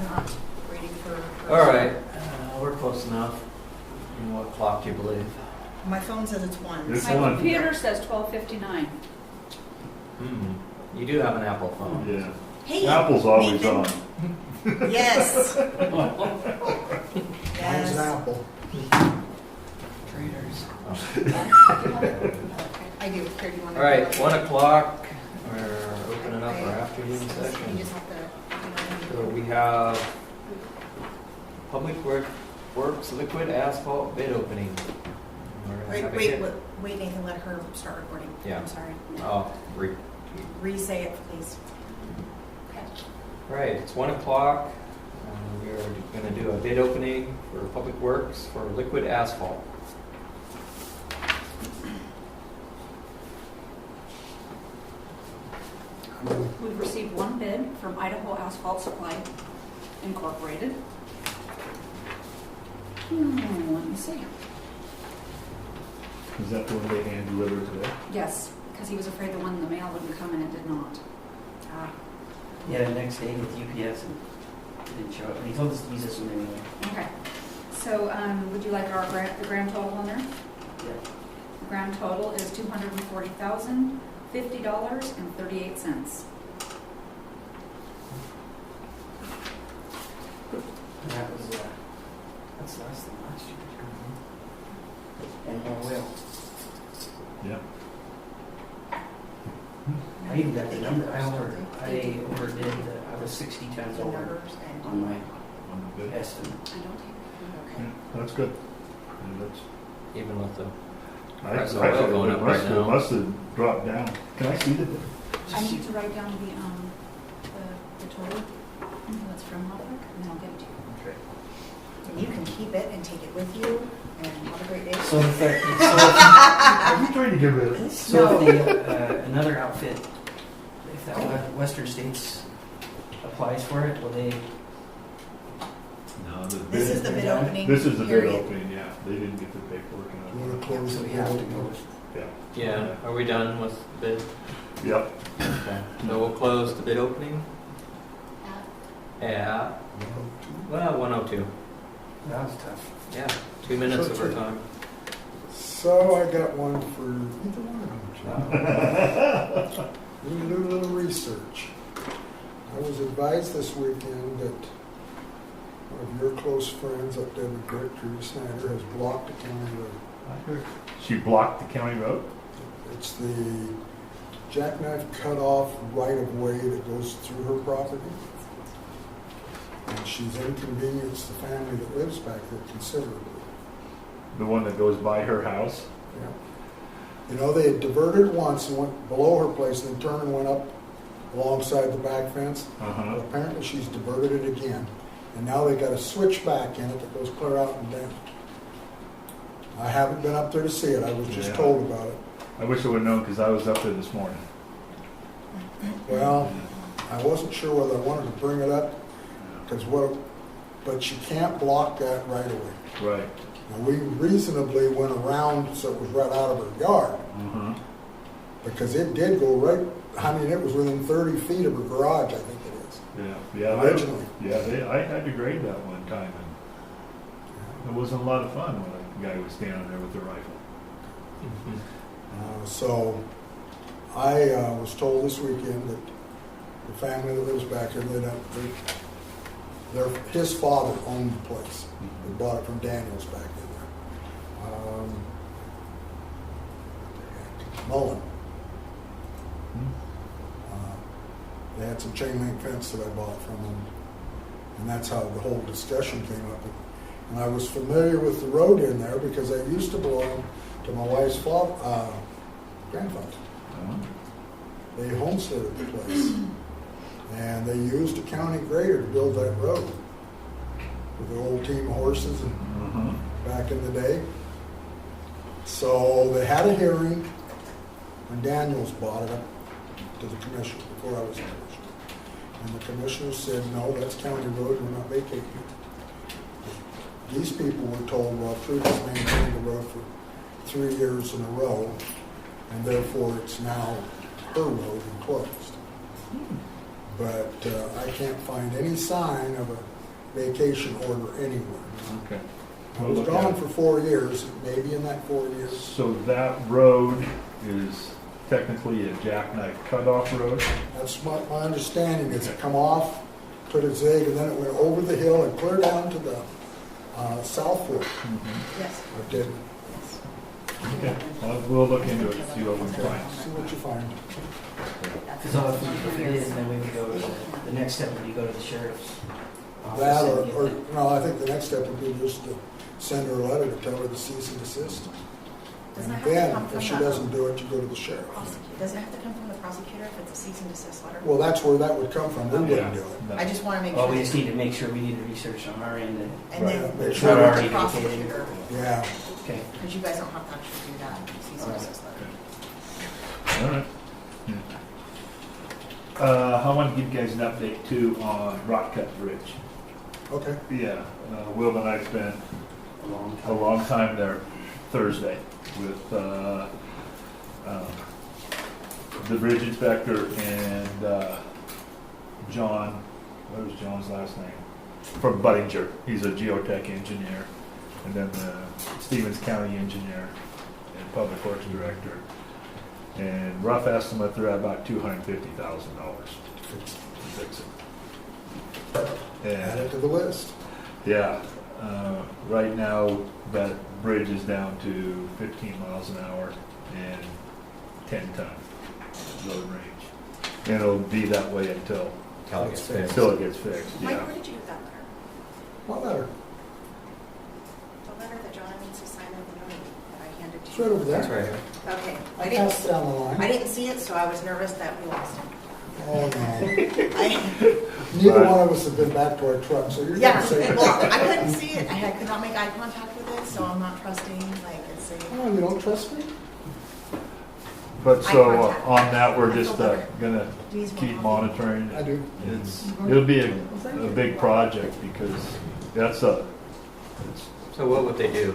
not waiting for... All right, we're close enough. And what clock do you believe? My phone says it's 1. It's My one. computer says 12:59. You do have an Apple phone. Yeah. Hey, Apple's always Nathan. on. Yes. Mine's Yes. an apple. Traders. I do. Here, do you want All right, 1 o'clock. We're opening up our afternoon You session. just have to... So we have Public Works liquid asphalt bid opening. We're gonna have a hit. Wait, Nathan, let her start recording. Yeah. I'm sorry. Oh, Re-say it, please. Okay. All right, it's 1 o'clock. We're going to do a bid opening for Public Works for liquid asphalt. We've received one bid from Idaho Asphalt Supply Incorporated. Let me see. Is that the one they hand delivered today? Yes, because he was afraid the one in the mail wouldn't come and it did not. Yeah, the next day with UPS and it didn't show up. And he told us to use this one anyway. Okay. So would you like the grand total on there? Yeah. The grand total is $240,050.38. And that was, that's less than last year. And more oil. Yeah. I even got the number. I overdid, I was 60 tons The over numbers and... on my Good. estimate. I don't think. Yeah, that's good. And that's, Even with the I price of actually, oil going up right it now. must have dropped down. Can I see the? I need to write down the total that's from Hopper, and then I'll give it to you. Okay. And you can keep it and take it with you, and have a great day. So if Are you trying to get rid of this? So if another outfit, if that Western States applies for it, will they? No, the This is the bid opening. This is the bid period. opening, yeah. They didn't get the paperwork. You want to close So the we have to vote? go with. Yeah. Yeah, are we done with the bid? Yep. Okay, so we'll close the bid opening at, well, 1:02. That was tough. Yeah, 2 minutes of our time. So I got one for either one of them. You can do a little research. I was advised this weekend that one of your close friends up there, Drew Snyder, has blocked the county road. She blocked the county road? It's the jackknife cut-off right-of-way that goes through her property. And she's inconvenienced the family that lives back there considerably. The one that goes by her house? Yeah. You know, they had diverted once and went below her place and then turned and went up alongside the back fence. But apparently she's diverted it again. And now they got a switchback in it that goes clear out and down. I haven't been up there to see it. I was just told about it. I wish I would have known because I was up there this morning. Well, I wasn't sure whether I wanted to bring it up but you can't block that right away. Right. Now, we reasonably went around so it was right out of her yard because it did go right, I mean, it was within 30 feet of her garage, I think it is. Yeah. Originally. I had to grade that one time and it wasn't a lot of fun when a guy was standing there with a rifle. So I was told this weekend that the family that lives back there, his father owned the place. They bought it from Daniels back in there. Mullen. They had some chain link fence that I bought from them, and that's how the whole discussion came up. And I was familiar with the road in there because I used to belong to my wife's grandfather. They homesteaded the place, and they used a county grader to build that road with the old team of horses and back in the day. So they had a hearing when Daniels bought it up to the commission before I was commissioner. And the commissioner said, no, that's county road, we're not vacating it. These people were told, well, Trude has maintained the road for 3 years in a row, and therefore it's now her road and closed. but I can't find any sign of a vacation order anywhere. Okay. I was gone for 4 years, maybe in that 4 years. So that road is technically a jackknife cutoff road? That's my understanding, is it come off, took a zig, and then it went over the hill and clear down to the south fork. Yes. It did. Okay, well, we'll look into it, see what we Okay, find. see what you find. Because all if it is, then we would go to the next step would be go to the sheriff's office. That, and get or, the- no, I think the next step would be just to send her a letter to tell her to cease and desist. Doesn't it And have to then, come if from she the doesn't do it, you go to the sheriff. prosecutor? Doesn't it have to come from the prosecutor if it's a cease and desist letter? Well, that's where that would come from, we Yeah. wouldn't do it. No. I just want to make Well, sure. we just need to make sure we need to research on our end. And then Right, make it's sure not already the vacated. prosecutor, Yeah, Okay. because you guys don't have to actually do that cease and desist letter. All right. I want to give you guys an update too on Rock Cut Bridge. okay. Yeah, Will and I spent A long a time. long time there Thursday with the bridge inspector and John, what was John's last name? From Buddington. He's a geotech engineer. And then the Stevens County engineer and public works director. And rough estimate, they're at about $250,000 to fix it. Add And it to the list. yeah, right now that bridge is down to 15 miles an hour and 10-ton load range. And it'll be that way until Till it gets fixed. it gets fixed. Mike, Yeah. where did you get that letter? What letter? The letter that John needs to sign in the note that I handed to It's you. right over That's there. right here. Okay. I passed it down the line. I didn't see it, so I was nervous that we lost him. Oh, no. I- Neither Right. one of us have been back to our truck, so you're Yeah, gonna say. well, I couldn't see it. I could not make eye contact with it, so I'm not trusting, like, it's a. Oh, you don't trust me? But so Eye contact. on that, we're just gonna These will keep help. monitoring. I do. It'll be a big project because that's it's, So what would they do?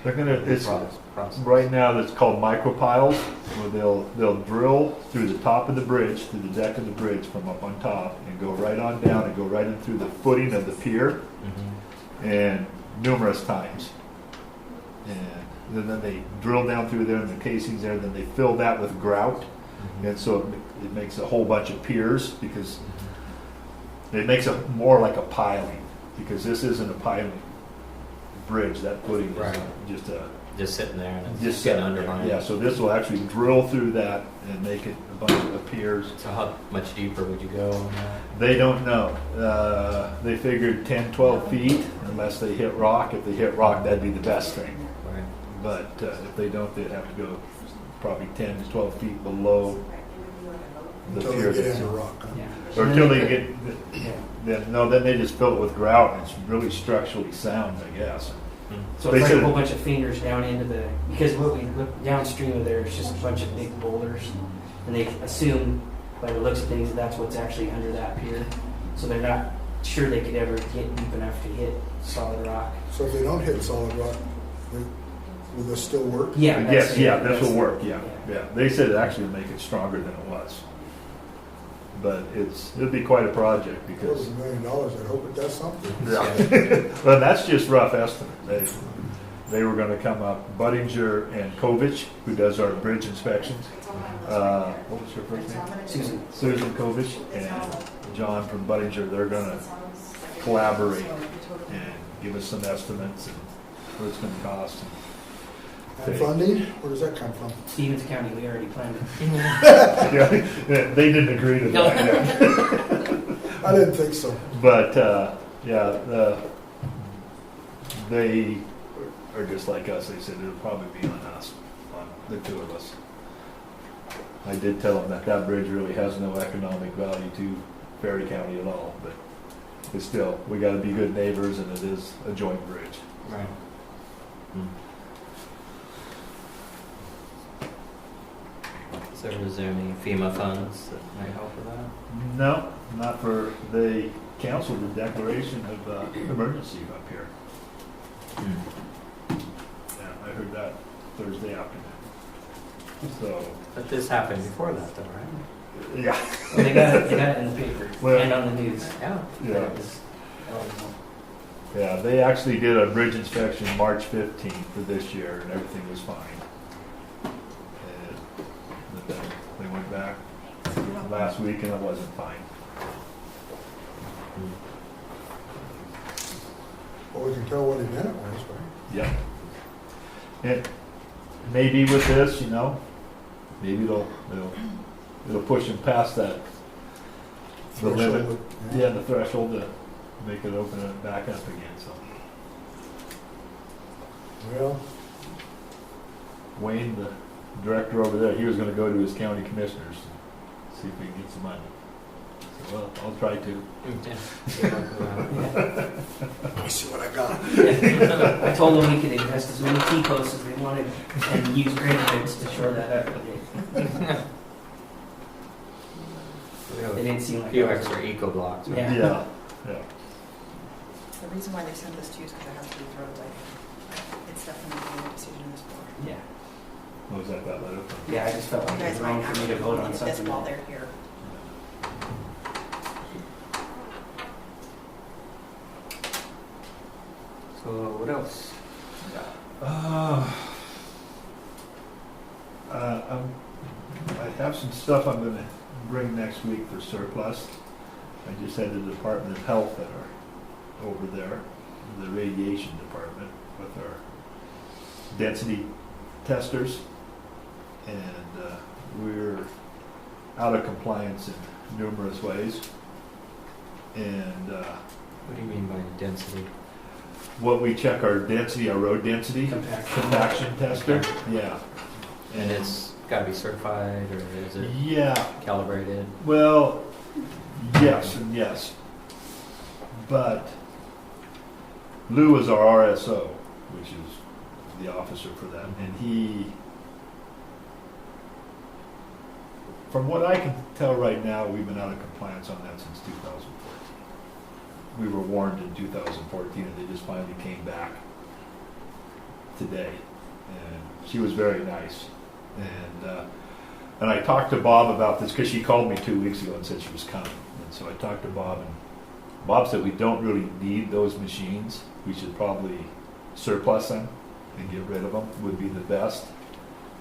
they're gonna, it's, Process. right now it's called micropiles, where they'll drill through the top of the bridge, through the deck of the bridge from up on top, and go right on down and go right in through the footing of the pier, and numerous times. And then they drill down through there and the casings there, then they fill that with grout, and so it makes a whole bunch of piers, because it makes it more like a piling, because this isn't a piling bridge, that footing is Right. just a Just sitting there and it's just getting sitting undermined. there. Yeah, so this will actually drill through that and make it a bunch of piers. So how much deeper would you go on that? They don't know. They figured 10, 12 feet unless they hit rock. If they hit rock, that'd be the best thing. Right. But if they don't, they'd have to go probably 10 to 12 feet below the Until pier. they get that's- into rock. Huh? Yeah. Or until they get, Yeah. then they just fill it with grout and it's really structurally sound, I guess. So They it's like a said- whole bunch of fingers down into the, because what we look downstream of there is just a bunch of big boulders. And they assume, by the looks of things, that that's what's actually under that pier. So they're not sure they could ever get deep enough to hit solid rock. So if they don't hit solid rock, will this still work? Yeah. Yes, that's- yeah, this that's- will work, yeah, yeah. They said it actually would make it stronger than it was. But it'll be quite a project because, $250 million, I hope it does something. well, that's just rough estimate. They were gonna come up, Buddington and Kovich, who does our bridge inspections. What was your first name? Susan Kovich and John from Buddington, they're gonna collaborate and give us some estimates and what it's gonna cost. And funding, where does that come from? Stevens County, we already planned it. Yeah, they didn't agree to that. I didn't think so. But, yeah, they are just like us. They said it'll probably be on us, on the two of us. I did tell them that that bridge really has no economic value to Ferry County at all, but it's still, we gotta be good neighbors and it is a joint bridge. Right. So is there any FEMA funds that might help with that? No, not for, they canceled the declaration of emergency up here. Yeah, I heard that Thursday afternoon. So, But this happened before that though, right? Yeah. Well, they got it in the paper Well- and on the news. Yeah. Yeah. It was eligible. Yeah, they actually did a bridge inspection March 15th for this year, and everything was fine. And then they went back last week, and it wasn't fine. Well, we can tell what event it was, right? Yeah. And maybe with this, you know, maybe it'll push them past that, the limit. Threshold, Yeah, the threshold to make it open it back up again, so. Well, Wayne, the director over there, he was gonna go to his county commissioners, see if we can get some money. So, well, I'll try to. let me see what I got. I told them we could invest as many T-posts as they wanted and use granite to shore that up. They didn't seem A like few it was- extra eco blocks. right? Yeah. Yeah, yeah. The reason why they sent this to you is because it has to be road like, it's definitely a decision of this board. Yeah. What was that letter? Yeah, I just felt You like it guys was might wrong for me to actually vote want on to get this something. while that- they're here. So what else? I have some stuff I'm gonna bring next week for surplus. I just had the Department of Health that are over there, the radiation department, with our density testers. And we're out of compliance in numerous ways. And What do you mean by density? what we check our density, our road density, compaction tester, yeah. And it's got to be certified, or is it Yeah, calibrated? well, yes and yes. But Lou is our RSO, which is the officer for that, and he, from what I can tell right now, we've been out of compliance on that since 2014. We were warned in 2014, and they just finally came back today. And she was very nice. And I talked to Bob about this because she called me 2 weeks ago and said she was coming. And so I talked to Bob, and Bob said we don't really need those machines. We should probably surplus them and get rid of them would be the best.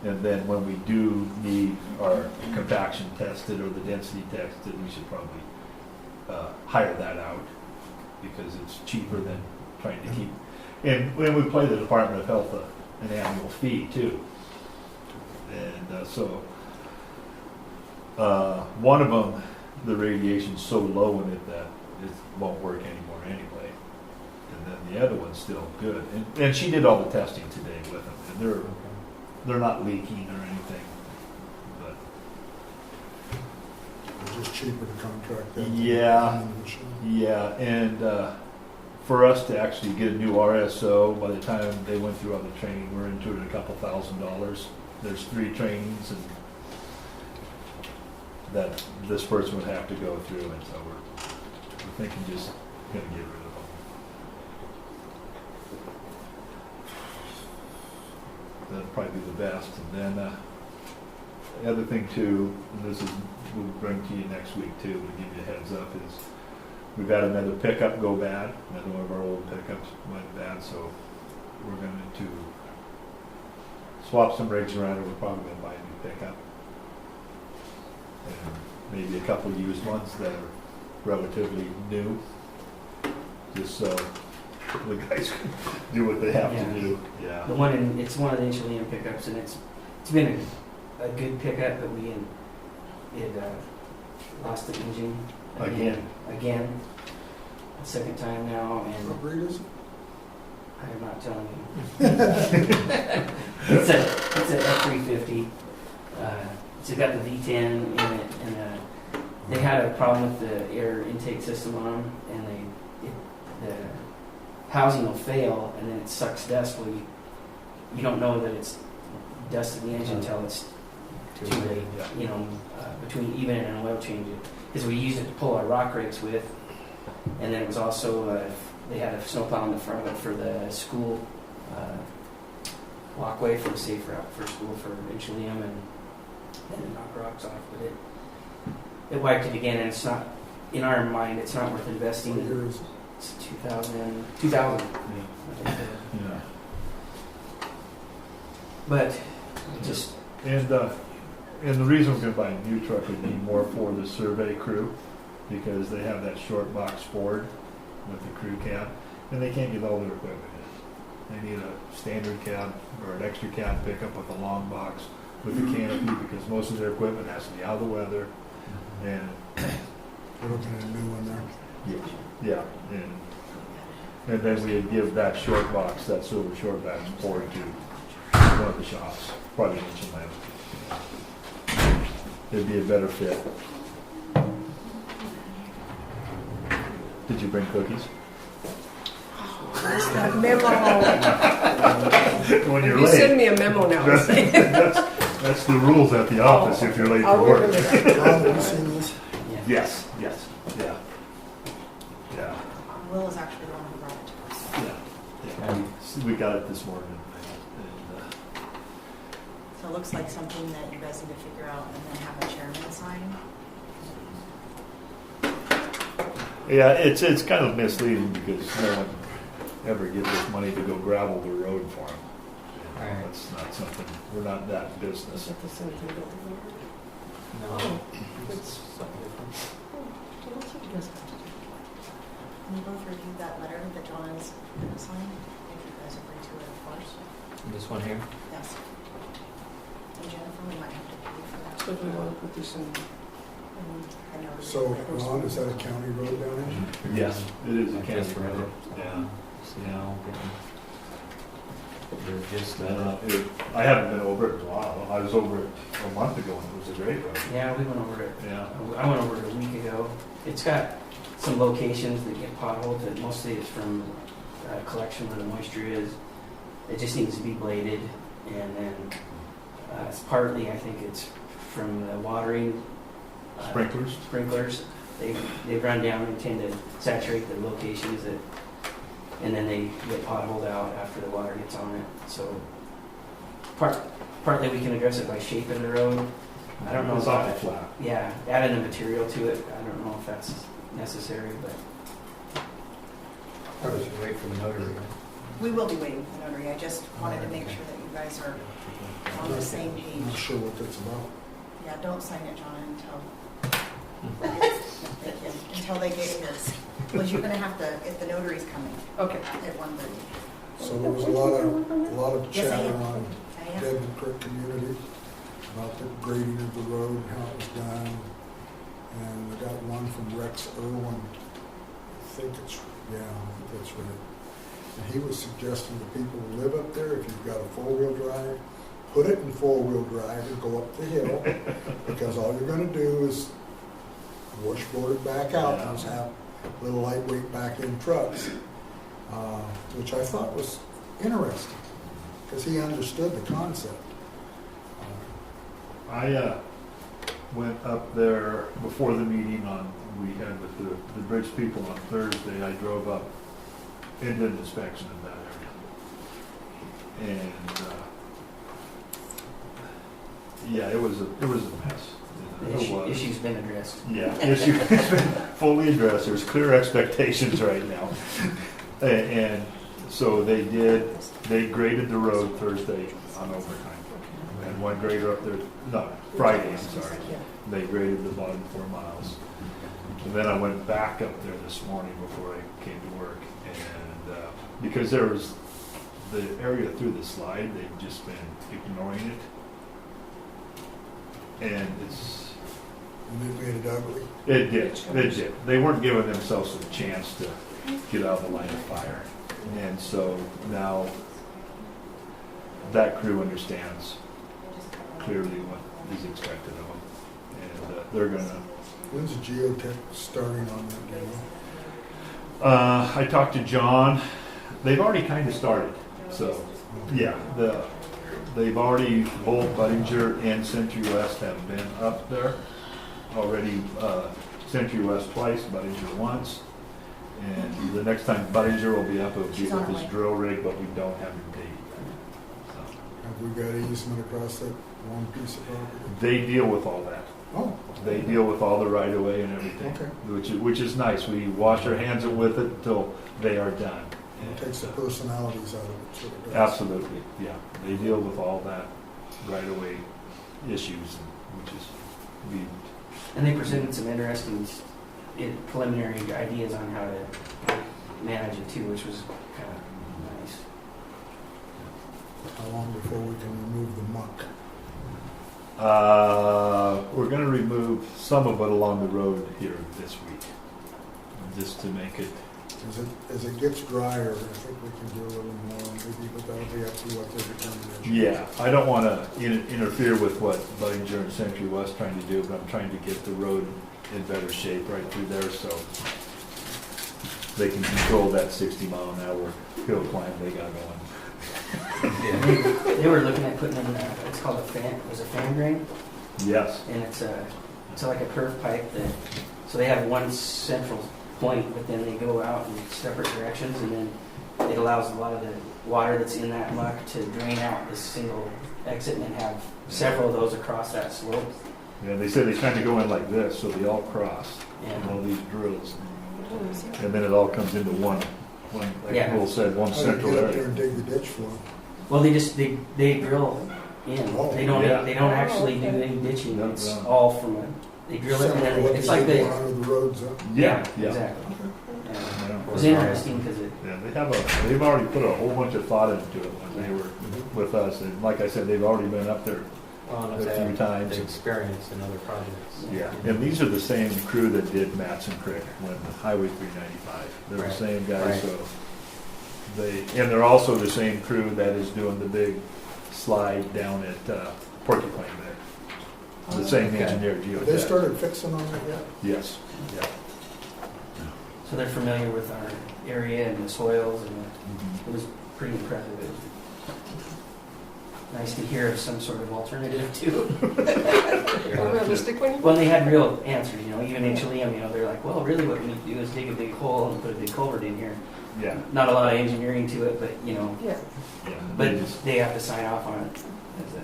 And then when we do need our compaction tested or the density tested, we should probably hire that out because it's cheaper than trying to keep. And when we pay the Department of Health an annual fee too. And so one of them, the radiation's so low in it that it won't work anymore anyway. And then the other one's still good. And she did all the testing today with them, and they're not leaking or anything. But It's just cheaper to contract that. Yeah. than the machine. yeah, and for us to actually get a new RSO, by the time they went through all the training, we're into it a couple $1,000s. There's 3 trainings and that this person would have to go through, and so we're thinking just gonna get rid of them. That'd probably be the best. And then the other thing too, and this is we'll bring to you next week too, to give you a heads up, is we've had another pickup go bad. Another one of our old pickups went bad, so we're going to swap some rigs around, and we're probably going to buy a new pickup. And maybe a couple used ones that are relatively new, just so the guys can do what they have to do. Yeah. The one it's one of the Chilean pickups, and it's been a good pickup, but it lost the engine again, the second time now, and What breed is it? I am not telling you. it's a F350. It's got the V10 in it, and they had a problem with the air intake system on them, and the housing will fail, and then it sucks dust. Well, you don't know that it's dust in the engine until it's too late. Yeah. You know, between even and an oil change, because we used it to pull our rock rakes with, and then it was also they had a snowplow in the front of it for the school walkway for a safe route for school for Inchelium and then knock rocks off with it. it wiped it again, and it's not, in our mind, it's not worth investing What in. year is it? It's 2000. Yeah. But just, And the reason we're gonna buy a new truck would be more for the survey crew, because they have that short box Ford with the crew cab, and they can't get all their equipment in. They need a standard cab or an extra cab pickup with a long box with a canopy, because most of their equipment has to be out of the weather. And We're looking at a new one there. yeah, and then we'd give that short box, that silver short box Ford to one of the shops, probably Inchland. It'd be a better fit. Did you bring cookies? Where's that memo? When you're You send late. me a memo now. That's the rules at the office if you're late I'll for work. remember that. Ron, have you seen this? Yes, yeah. Will is actually the one who brought it to us. Yeah. We got it this morning. And, So it looks like something that you guys need to figure out and then have a chairman sign. yeah, it's kind of misleading because no one ever gives us money to go gravel the road for them. Right. That's not something, we're not that Is business. that the sentiment of the word? No, it's something different. So what's it does have to do? Can you both review that letter that John is going to sign? If you guys agree to it, of course. This one here? Yes. And Jennifer, we might have to pay for that. So do we want to put this in? I know. So, Ron, is that a county road down there? Yes, it is a Like county this road. road. Yeah. You know, they're just, I haven't been over it in a while. I was over it a month ago and it was a great road. yeah, we went over it. Yeah. I went over it a week ago. It's got some locations that get potholed, but mostly it's from collection where the moisture is. It just needs to be bladed, and then it's partly, I think it's from the watering Sprinklers? They run down and tend to saturate the locations that, and then they get potholed out after the water gets on it. So partly we can address it by shaping the road. I don't know It's about awful it. flat. Yeah, adding the material to it. I don't know if that's necessary, but probably should wait for the notary. We will be waiting for the notary. I just wanted to make sure that you guys are on the same I'm not page. sure what that's about. Yeah, don't sign it, John, until they get his. Because you're gonna have to, if the notary's coming Okay. at 1:30. So there was a lot of Yes, I chatter am. on I am. Devon Creek community about the grading of the road and how it was done. And I got one from Rex Irwin. I think that's right. And he was suggesting to people who live up there, if you've got a four-wheel drive, put it in four-wheel drive and go up the hill, because all you're gonna do is washboard it back out and just have little lightweight back-end trucks, which I thought was interesting, because he understood the concept. I went up there before the meeting we had with the bridge people on Thursday. I drove up and did an inspection of that area. And, yeah, it was a mess. It was. issue's been addressed. Yeah, issue has been fully addressed. There's clear expectations right now. And so they graded the road Thursday on overtime. And one grader up there, no, Friday, I'm sorry. They graded the bottom 4 miles. And then I went back up there this morning before I came to work. And because there was the area through the slide, they've just been ignoring it. And And it made it ugly. it did. They weren't giving themselves a chance to get out of the line of fire. And so now that crew understands clearly what is expected of them. And they're gonna, When's the geotech starting on that deal? I talked to John. They've already kind of started. So, yeah, they've already, both Budinger and Century West have been up there already. Century West twice, Budinger once. And the next time Budinger will be up, it'll be with his drill rig, but we don't have a date. So, Have we got easement across that one piece of property? they deal with all that. Oh, They deal with all the right of way and everything, okay. which is nice. We wash our hands with it until they are done. It takes the personalities out of it, so it does. Absolutely, yeah. They deal with all that right of way issues, which is we. And they presented some interesting preliminary ideas on how to manage it too, which was kind of nice. How long before we can remove the muck? We're going to remove some of it along the road here this week, just to make it. As it gets drier, I think we can do a little more, maybe, but that'll be up to what their determination. Yeah, I don't want to interfere with what Budinger and Century West trying to do, but I'm trying to get the road in better shape right through there so they can control that 60-mile-an-hour hill climb they got going. They were looking at putting in, it's called a fan, it was a fan drain, Yes. and it's like a curved pipe that, so they have one central point, but then they go out in separate directions, and then it allows a lot of the water that's in that muck to drain out this single exit and then have several of those across that slope. Yeah, they said they kind of go in like this, so they all cross Yeah. all these drills, and then it all comes into one like Yeah. Will said, one How do you central get up there area. and dig the ditch for them? Well, they drill in. Oh, They don't yeah. actually do any ditching. No, It's no. all from they drill it and Similar to then what it's they like do they. under the roads up. Yeah, Exactly. Yeah. Yeah. It was interesting because it. Yeah, they've already put a whole bunch of thought into it when they were with us, and like I said, they've already been up there Well, and a if few they times. have experience in other projects. Yeah, and these are the same crew that did Matson Creek when Highway 395. They're the Right. same guys, Right. so they're also the same crew that is doing the big slide down at Porcupine there. The same Okay. engineer, Have they geotech. started fixing on that yet? Yes, yeah. So they're familiar with our area and the soils, and Mhm. it was pretty impressive. It was nice to hear of some sort of alternative too. A realistic one? Well, they had real answers, even in Chilean, they're like, well, really what we need to do is dig a big hole and put a big culvert in here. Yeah, Not a lot of engineering to it, but, Yeah. yeah. but They just- they have to sign off on it. As a-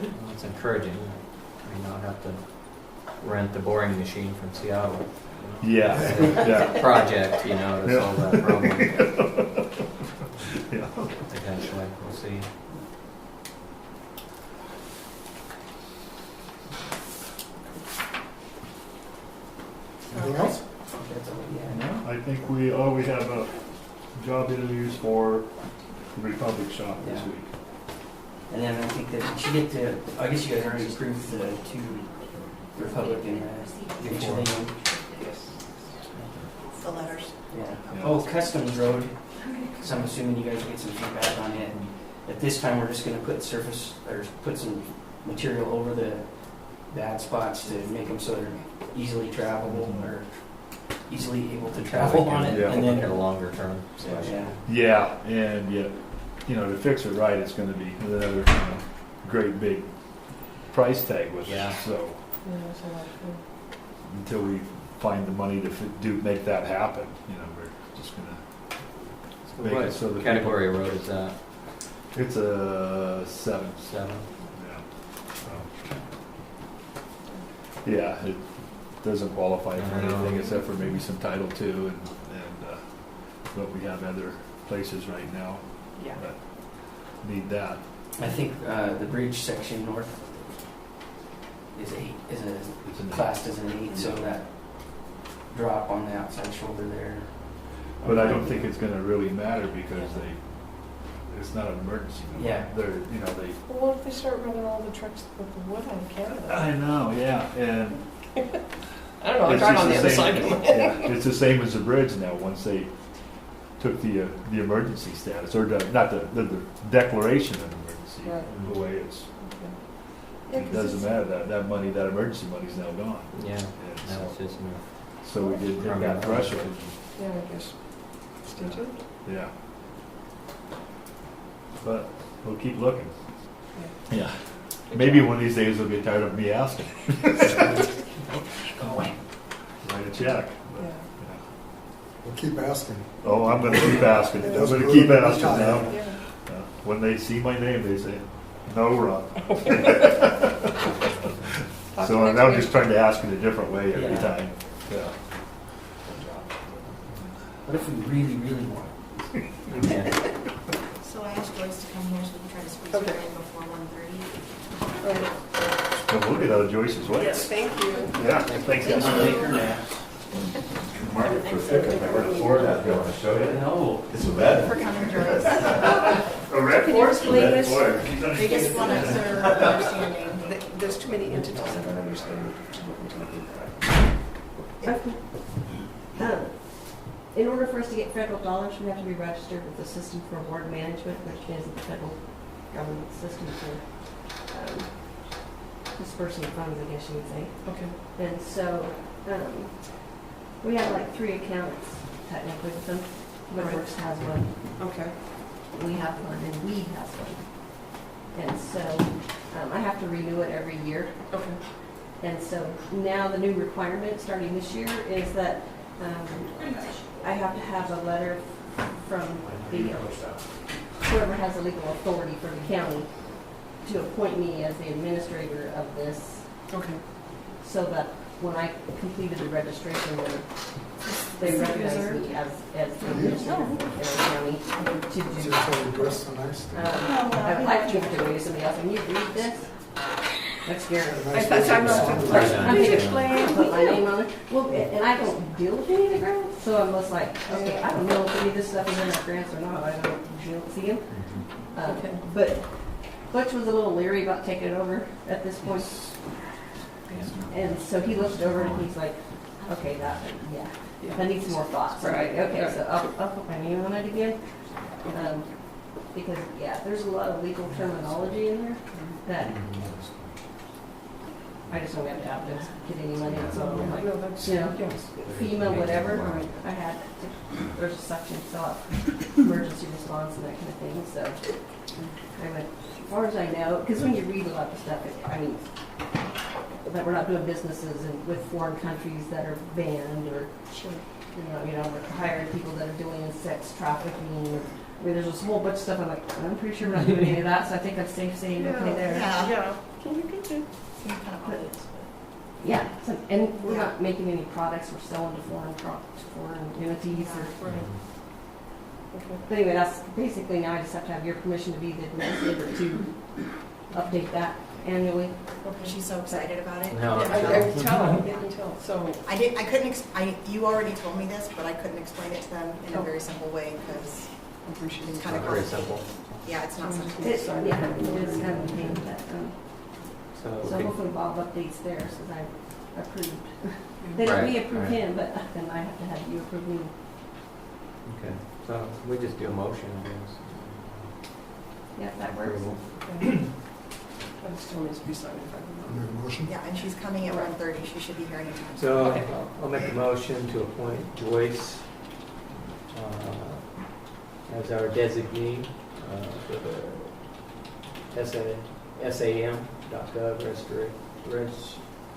Well, it's encouraging. We not have to rent the boring machine from Seattle. Yeah, yeah, Project, to solve that problem. yeah. Eventually, we'll see. Anything else? That's all, yeah. I think we have a job interviews for the Republic shop this Yeah. week. And then I think that you get to, I guess you guys already approved the two Republican, the Chilean. The letters. Yeah. Yeah. Oh, Customs Road, so I'm assuming you guys get some feedback on it. And at this time, we're just gonna put some material over the bad spots to make them so they're easily travelable or easily able to travel on it. Yeah. And Look at a then, longer term solution. yeah, Yeah, and yet, to fix it right, it's gonna be another great big price tag with Yeah. it. So Yeah, that's a lot of until we find the money to make that happen, we're just gonna So make it so that what category of road is that? it's a 7. 7? Yeah. Yeah, it doesn't qualify for I know. anything except for maybe some Title II and but we have other places right now Yeah. that need that. I think the bridge section north is It's an classed as an 8, so that drop on the outside shoulder there. But I don't think it's gonna really matter because it's not an emergency. Yeah. They're, Well, what if they start running all the trucks with the wood on Canada? I know, yeah, and. I don't know, I it's drive just on the other side. yeah, it's the same as the bridge now, once they took the emergency status, or not the declaration of emergency, Right. the way it's, Yeah, it 'cause doesn't it's- matter, that money, that emergency money's now gone. Yeah, And now it's just moved. so we did hit that threshold, Yeah, I guess. Stay tuned. yeah. But we'll keep looking. Yeah. Maybe one of these days they'll get tired of me asking. Go away. Write a check. Yeah. We'll keep asking. Oh, I'm gonna keep asking. It I'm doesn't gonna hurt keep every asking time. now. Yeah. When they see my name, they say, No run. So and I was just trying to ask it a different way every Yeah. time. Yeah. What if we really, really want it? So I asked Joyce to come here so we can try to squeeze her Okay. in before 1:30. So we'll get out of Joyce's way. Yes, thank you. Yeah, thanks guys. Take her nap. Market for pickup. I went to Florida. Do you want to show you? No. It's a bad. For coming, Joyce. A red Can you horse? explain this? They just want to serve understanding. There's too many entities, I don't understand what we're talking about. In order for us to get federal dollars, we have to be registered with the System for Award Management, which is the federal government system for dispersing funds, I guess you would say. Okay. And so we have like 3 accounts technically with them. Woodworks has one, Okay. we have one, and Weed has one. And so I have to renew it every year. Okay. And so now the new requirement starting this year is that I have to have a letter from the whoever has the legal authority for the county to appoint me as the administrator of this, Okay. so that when I completed the registration, they recognize me as the administrator for the county to do. Is it so you dress so nice? I would like to give it to somebody else. When you read this, that's scary. Nice I thought I'm not way to to- sign I'm it. just put my name on it. Well, and I don't deal with any of the grants, so I'm just like, okay, I don't know if any of this stuff is in our grants or not. I don't see them. Okay. But Butch was a little leery about taking it over at this point. And so he looked over and he's like, okay, that needs some more thought. So I'm like, okay, so I'll put my name on it again. Because, there's a lot of legal terminology in there that I just don't have to have to get any money. So I'm like, No, that's, you know, yes. FEMA, whatever, I had, there's a section fill out emergency response and that kind of thing, so I went, as far as I know, because when you read a lot of stuff, that we're not doing businesses with foreign countries that are banned, or, Sure. we're hiring people that are doing sex trafficking. I mean, there's a whole bunch of stuff, I'm like, I'm pretty sure we're not doing any of that, so I think I'm safe saying, okay, there. Yeah. Yeah. Seems kind of obvious, Yeah, and we're not making any products, we're selling to foreign entities or. Okay. But anyway, that's basically now I just have to have your permission to be the administrator to update that annually. but she's so excited about it. No. I can tell, I can tell. So, I couldn't, you already told me this, but I couldn't explain it to them in a very simple way because I appreciate it's it. kind of Very simple. Yeah, it's not simple. It's, it is kind of a pain, but, So, so okay. hopefully Bob updates theirs, because I approved. They don't Right, approve right. him, but then I have to have you approve me. Okay, so we just do a motion, I guess. Yeah, if that works. Approval. That still needs to be signed if I Make a motion? Yeah, and she's coming at 1:30. She should be here anytime. So Okay. I'll make a motion to appoint Joyce as our designee for the SAM.gov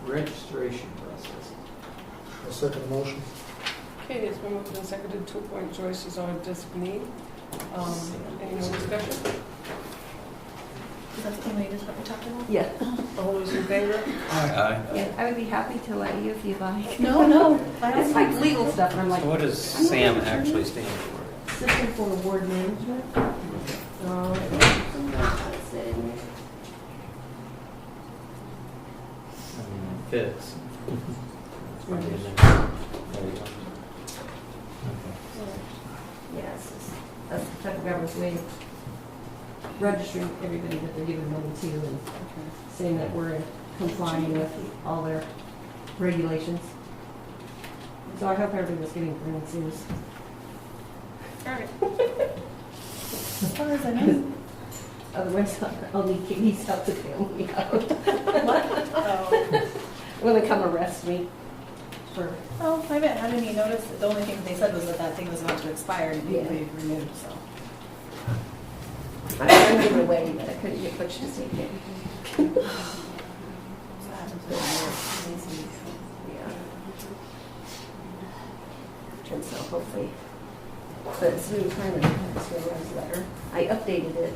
registration process. I'll second the motion. Okay, it's been moved and seconded to appoint Joyce as our designee. Any more discussion? Is that the thing we just talked about? Yeah. All those in favor? Aye. Yeah, I would be happy to let you if you'd like. No. It's like legal stuff, and I'm like, So what does SAM actually stand for? System for Award Management. So, let's see. I mean, it fits. It's probably in there. There you go. Yes, that's the federal government's way of registering everybody that they're giving money to and saying that we're complying with all their regulations. So I hope everybody's getting green soon. All right. As far as I know. Otherwise, I'll need Katie's help to bail me out Oh. when they come arrest me for. Oh, I bet. How didn't you notice? The only thing they said was that thing was about to expire and need to be renewed, so. I tried to give it away, but I couldn't get Butch to take it. Yeah. And so hopefully, but it's new time and it's going to letter. I updated it,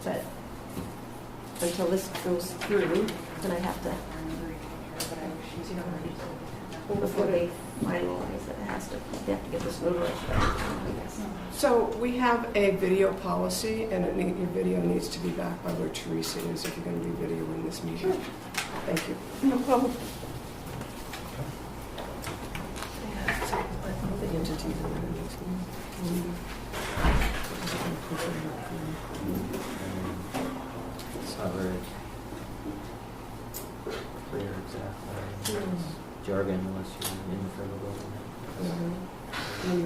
but until this goes through, then I have to, before they finalize it, they have to get this notarized, I guess. So we have a video policy, and your video needs to be backed by where Teresa is if you're going to be videoing this meeting. Thank you. No problem. The entities in the next meeting. It's not very clear exactly. It's jargon unless you're in the federal government.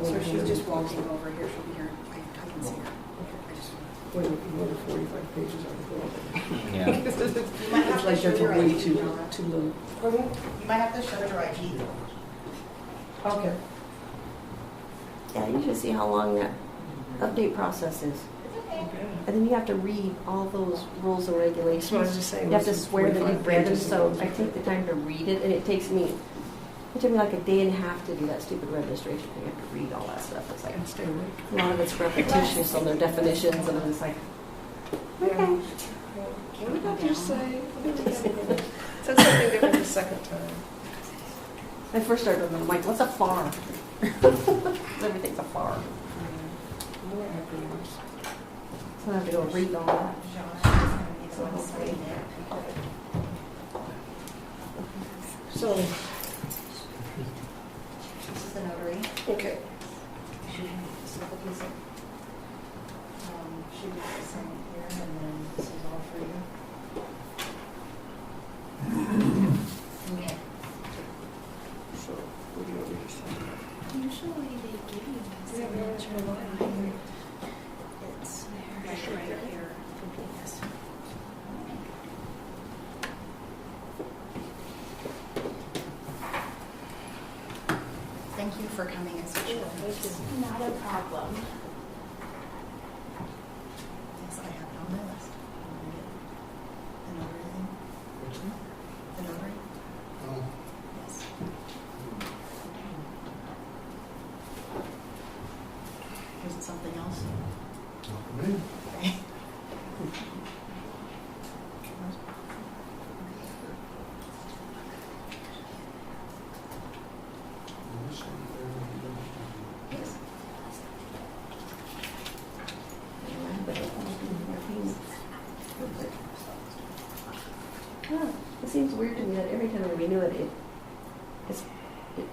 So she's just walking over here, she'll be here, I can see her. I just- When you more than 45 pages on the book. Yeah. You might have It's to like show there's a your way ID. too little. You might have to show your ID. Okay. Yeah, you should see how long that update process is. And then you have to read all those rules and regulations. That's what I was just saying. You have to It's swear that 45 you've read them, pages. so I take the time to read it, and it took me like a day and a half to do that stupid registration thing. You have to read all that stuff. It's like, And stay awake. a lot of it's repetitious on their definitions, and I'm just like, okay. What did I just say? Said something different the second time. I first started with them, I'm like, what's a FAR? Everything's a FAR. More acronyms. So I have to go read all that. So hopefully, So, This is the notary. okay. Should we slip a piece of, should we sign it here, and then this is all for you? Okay. So, what do you want me to say? Usually they give you a signature line. It's right here. Yes. Thank you for coming at such a Not a problem. Yes, I have it on my list. The notary thing? The notary? Yes. Was it something else? Okay. Yes. Yeah, it seems weird to me that every time I renew it, it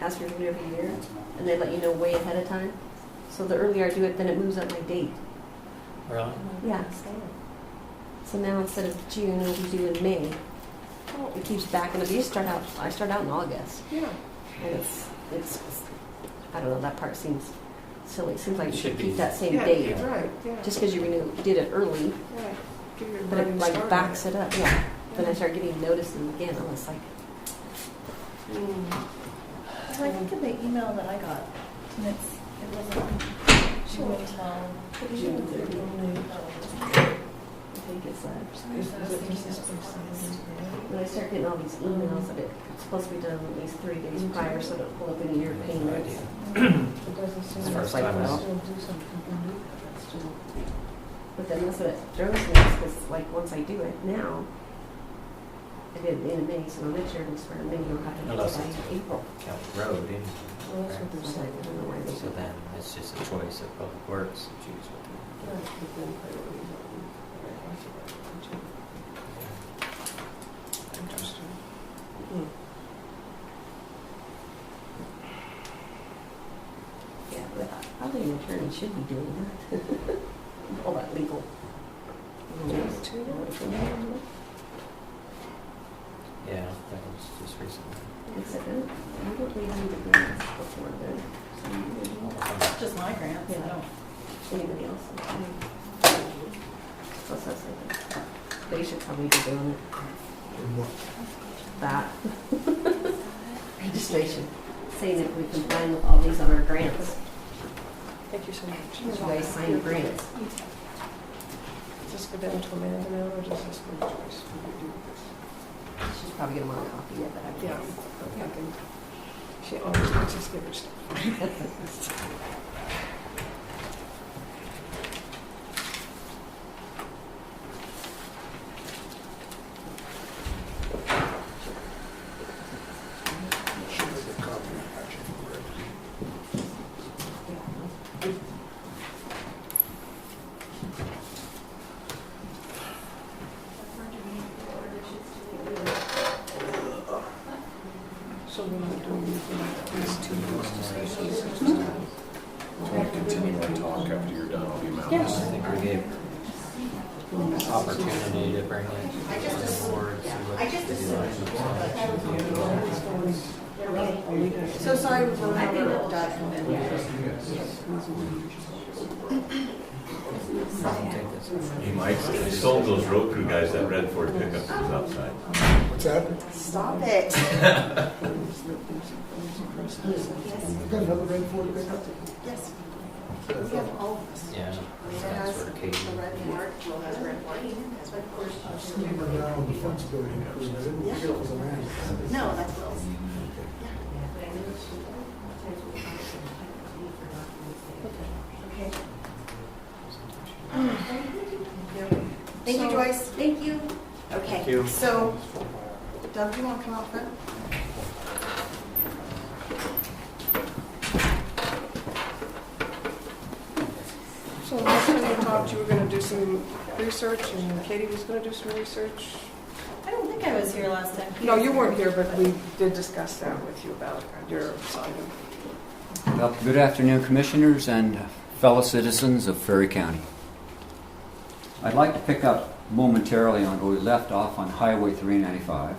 asks me to renew every year, and they let you know way ahead of time. So the earlier I do it, then it moves up my date. Really? Yeah. So now instead of June, it'll be due in May. It keeps backing up. I start out in August, Yeah. and it's I don't know. That part seems silly. It seems like you should Should keep be. that same Yeah, date, right, yeah. just because you did it early, Right. Give your but running it like start backs on it up. Yeah. Then I start getting notices again. I'm just like, I think of the email that I got, and it wasn't June until June 30. I think it's Is it just this place? when I start getting all these emails that it's supposed to be done at least 3 days prior, so it'll pull up in your payments. It doesn't seem As far as like time that. is. Still do something, can do, but still. But then that's what it throws me, because like once I do it now, I did it at the end of May, so I'll make sure it's for May, you'll have to do it Unless by it's- April. County road, anyway. Well, that's what I they're was like, saying. I don't know why they So do that. then it's just a choice of Public Works to choose what to do. Yeah, but then priorities are- Interesting. Yeah, but I think an attorney should be doing that. All that legal. Yeah, that was just recently. Except I don't really do the grants before then. So you Just my grants, I Yeah. don't. anybody else? Plus that's like, they should probably be doing it. That. Registration, saying that we comply with all these other grants. Thank you so much. You guys sign grants. Does this go down to Amanda now, or does this go to Joyce? What do we do with this? She's probably gonna want a copy of it. Yeah, I'm thinking, she always makes us give her stuff. opportunity to bring it forward, see what they like. So sorry we went over that. Hey, Mike, I sold those road crew guys that red Ford pickup that was outside. What's that? Stop it. You got another red Ford pickup? Yes. We have all of this. Yeah, that sort of The case. red mark, Will has red mark. That's what, of course. I've seen him down on the fence building crew. I didn't think it was a man. No, that's Will's. Okay. Thank you, Joyce. Thank you. Okay. Thank you. So, Doug, do you want to come out front? So last time we talked, you were going to do some research, and Katie was going to do some research. I don't think I was here last time. No, you weren't here, but we did discuss that with you about your assignment. Well, good afternoon, Commissioners and fellow citizens of Ferry County. I'd like to pick up momentarily on where we left off on Highway 395.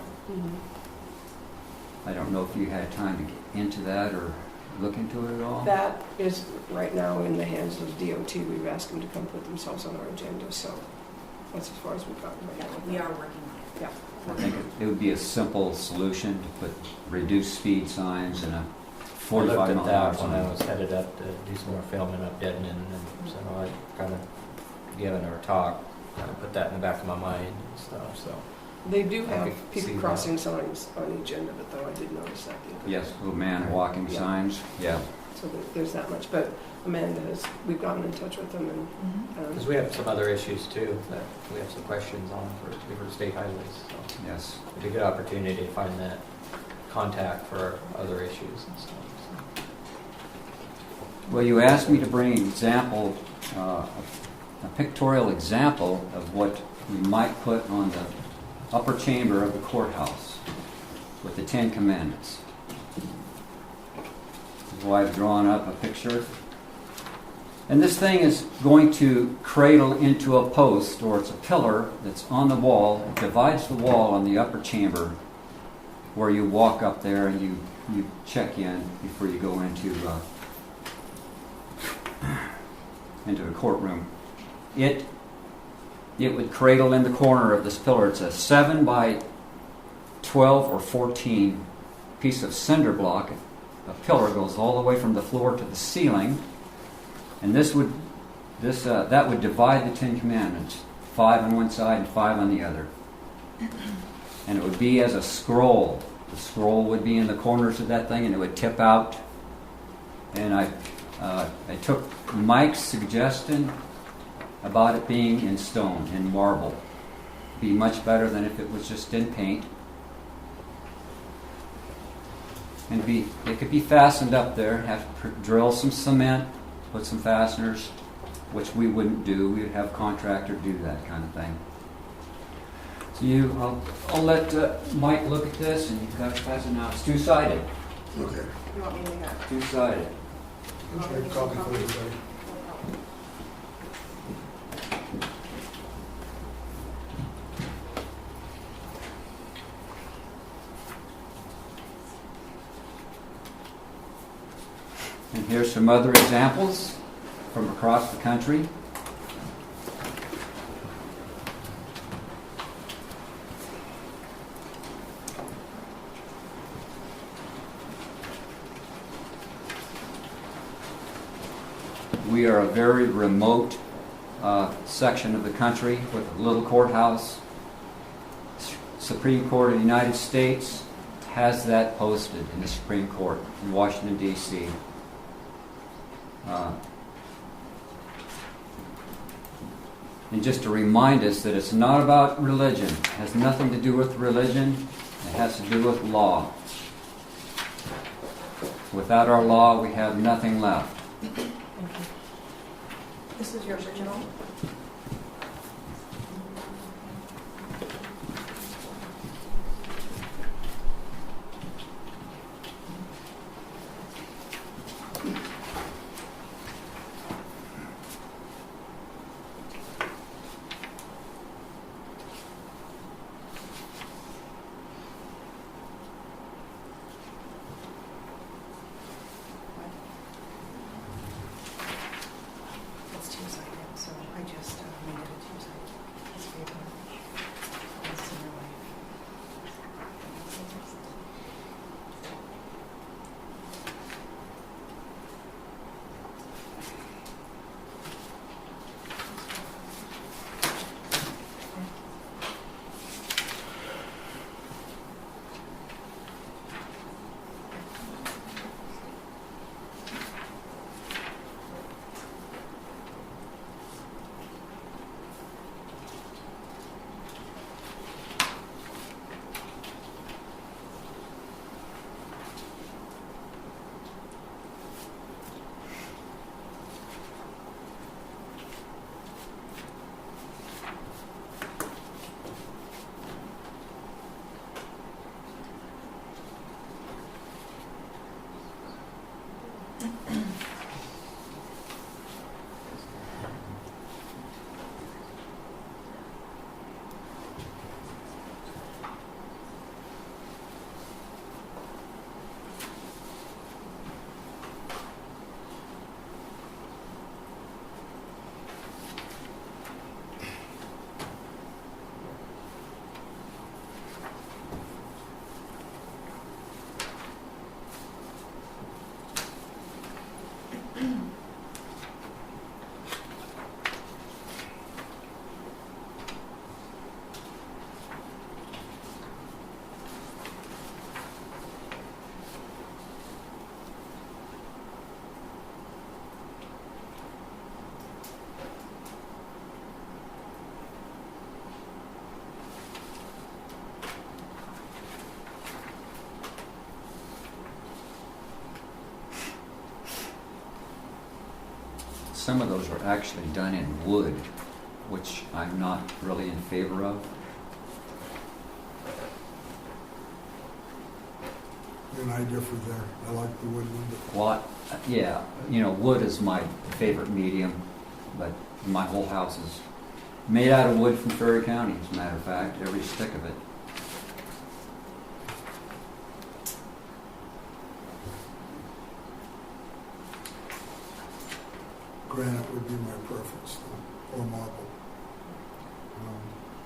I don't know if you had time to get into that or look into it at all. That is right now in the hands of DOT. We've asked them to come put themselves on our agenda, so that's as far as we've gotten right now. We are working on it. Yeah. I think it would be a simple solution to put reduced speed signs and a 45 I mile looked an hour at that when I sign. was headed up to do some more filming up Deaden, and so I kind of, given our talk, kind of put that in the back of my mind and stuff, so. They do I have could see people that. crossing signs on each end of it, though. I did notice that. the other day. Yes, little man walking Yeah. signs. Yeah. So there's that much. But Amanda has, we've gotten in touch with them, and Because we have some other issues too, that we have some questions on for state highways, so. Yes. It'd be a good opportunity to find that contact for other issues and stuff, so. Well, you asked me to bring an example, a pictorial example of what we might put on the upper chamber of the courthouse with the 10 Commandments. So I've drawn up a picture. And this thing is going to cradle into a post, or it's a pillar that's on the wall. It divides the wall on the upper chamber where you walk up there and you check in before you go into the courtroom. It would cradle in the corner of this pillar. It's a 7 by 12 or 14 piece of cinder block. A pillar goes all the way from the floor to the ceiling, and that would divide the 10 Commandments, 5 on one side and 5 on the other. And it would be as a scroll. The scroll would be in the corners of that thing, and it would tip out. And I took Mike's suggestion about it being in stone, in marble. It'd be much better than if it was just in paint. And it could be fastened up there, have to drill some cement, put some fasteners, which we wouldn't do. We would have a contractor do that kind of thing. So I'll let Mike look at this, and you've got to pass it now. It's two-sided. Okay. You want me to make that? Two-sided. Let's make a copy for everybody. And here's some other examples from across the country. We are a very remote section of the country with a little courthouse. Supreme Court of the United States has that posted in the Supreme Court in Washington, D.C. And just to remind us that it's not about religion. It has nothing to do with religion. It has to do with law. Without our law, we have nothing left. This is your original? some of those are actually done in wood, which I'm not really in favor of. And I differ there. I like the wood one. Well, yeah, wood is my favorite medium, but my whole house is made out of wood from Ferry County, as a matter of fact, every stick of it. Granite would be my preference, though, or marble,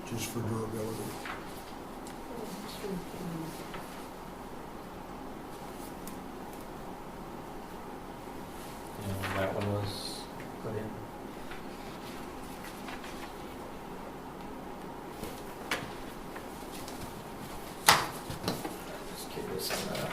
just for durability. That one was put in. Just curious on that.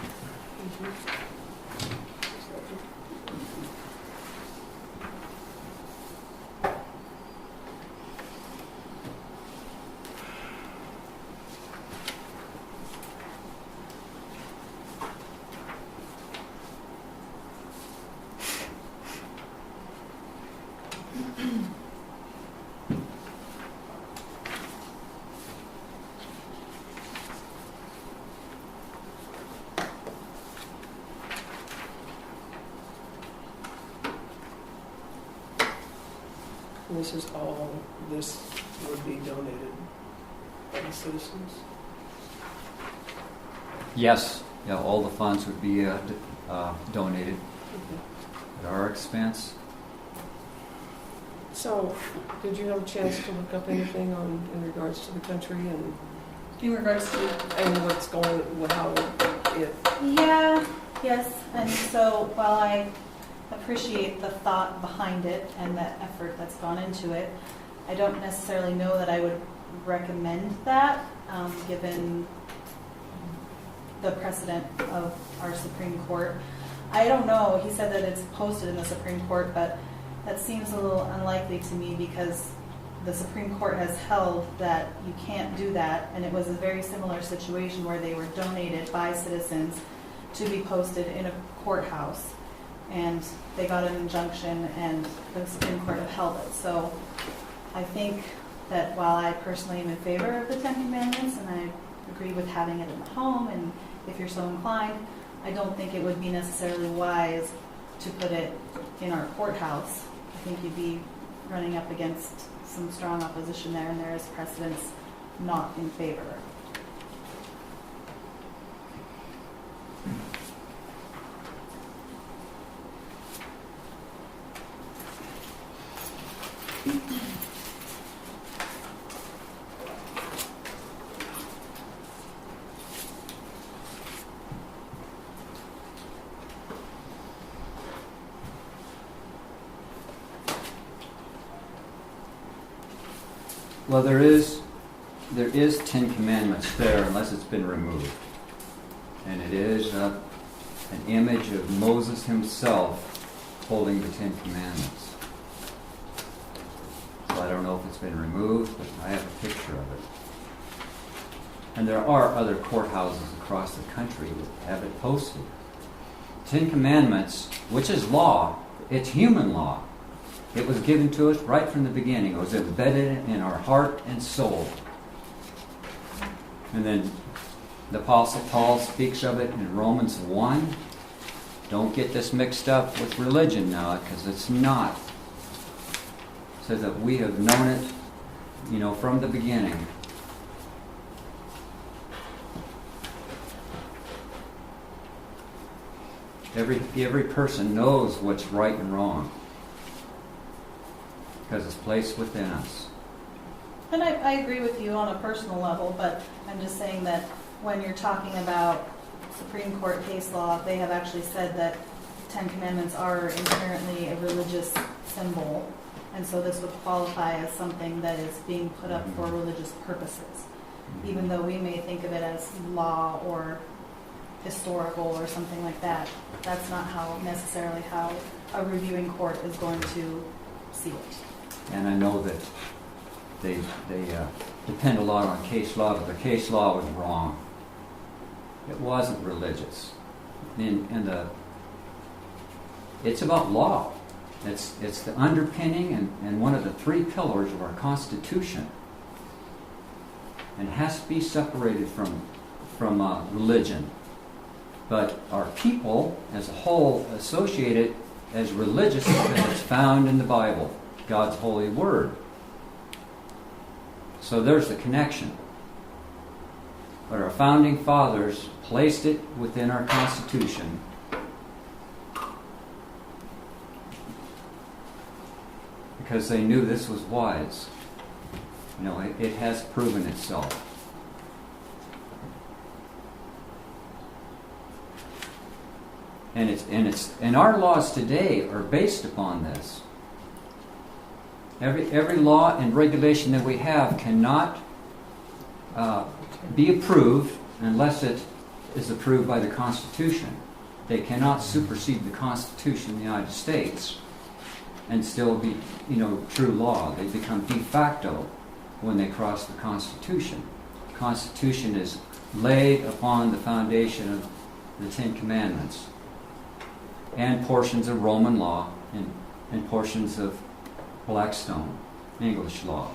This would be donated by the citizens. Yes, yeah, all the funds would be donated at our expense. So, did you have a chance to look up anything in regards to the country and In regards to, what's going, how it? yeah, yes, and so while I appreciate the thought behind it and the effort that's gone into it, I don't necessarily know that I would recommend that, given the precedent of our Supreme Court. I don't know, he said that it's posted in the Supreme Court, but that seems a little unlikely to me because the Supreme Court has held that you can't do that, and it was a very similar situation where they were donated by citizens to be posted in a courthouse, and they got an injunction and the Supreme Court upheld it. So I think that while I personally am in favor of the 10 Commandments, and I agree with having it in the home, and if you're so inclined, I don't think it would be necessarily wise to put it in our courthouse. I think you'd be running up against some strong opposition there, and there is precedence not in favor. Well, there is 10 Commandments there unless it's been removed. And it is an image of Moses himself holding the 10 Commandments. So I don't know if it's been removed, but I have a picture of it. And there are other courthouses across the country that have it posted. 10 Commandments, which is law, it's human law. It was given to us right from the beginning. It was embedded in our heart and soul. And then the Apostle Paul speaks of it in Romans 1. Don't get this mixed up with religion now, because it's not. It says that we have known it, from the beginning. Every person knows what's right and wrong, because it's placed within us. And I agree with you on a personal level, but I'm just saying that when you're talking about Supreme Court case law, they have actually said that 10 Commandments are inherently a religious symbol, and so this would qualify as something that is being put up for religious purposes, even though we may think of it as law or historical or something like that. That's not necessarily how a reviewing court is going to see it. And I know that they depend a lot on case law, but the case law was wrong. It wasn't religious. It's about law. It's the underpinning and one of the three pillars of our Constitution. And it has to be separated from religion. But our people as a whole associate it as religious because it's found in the Bible, God's holy word. So there's the connection. But our founding fathers placed it within our Constitution. Because they knew this was wise. You know, it has proven itself. And our laws today are based upon this. Every law and regulation that we have cannot be approved unless it is approved by the Constitution. They cannot supersede the Constitution of the United States and still be, true law. They become de facto when they cross the Constitution. The Constitution is laid upon the foundation of the Ten Commandments and portions of Roman law and portions of Blackstone, English law.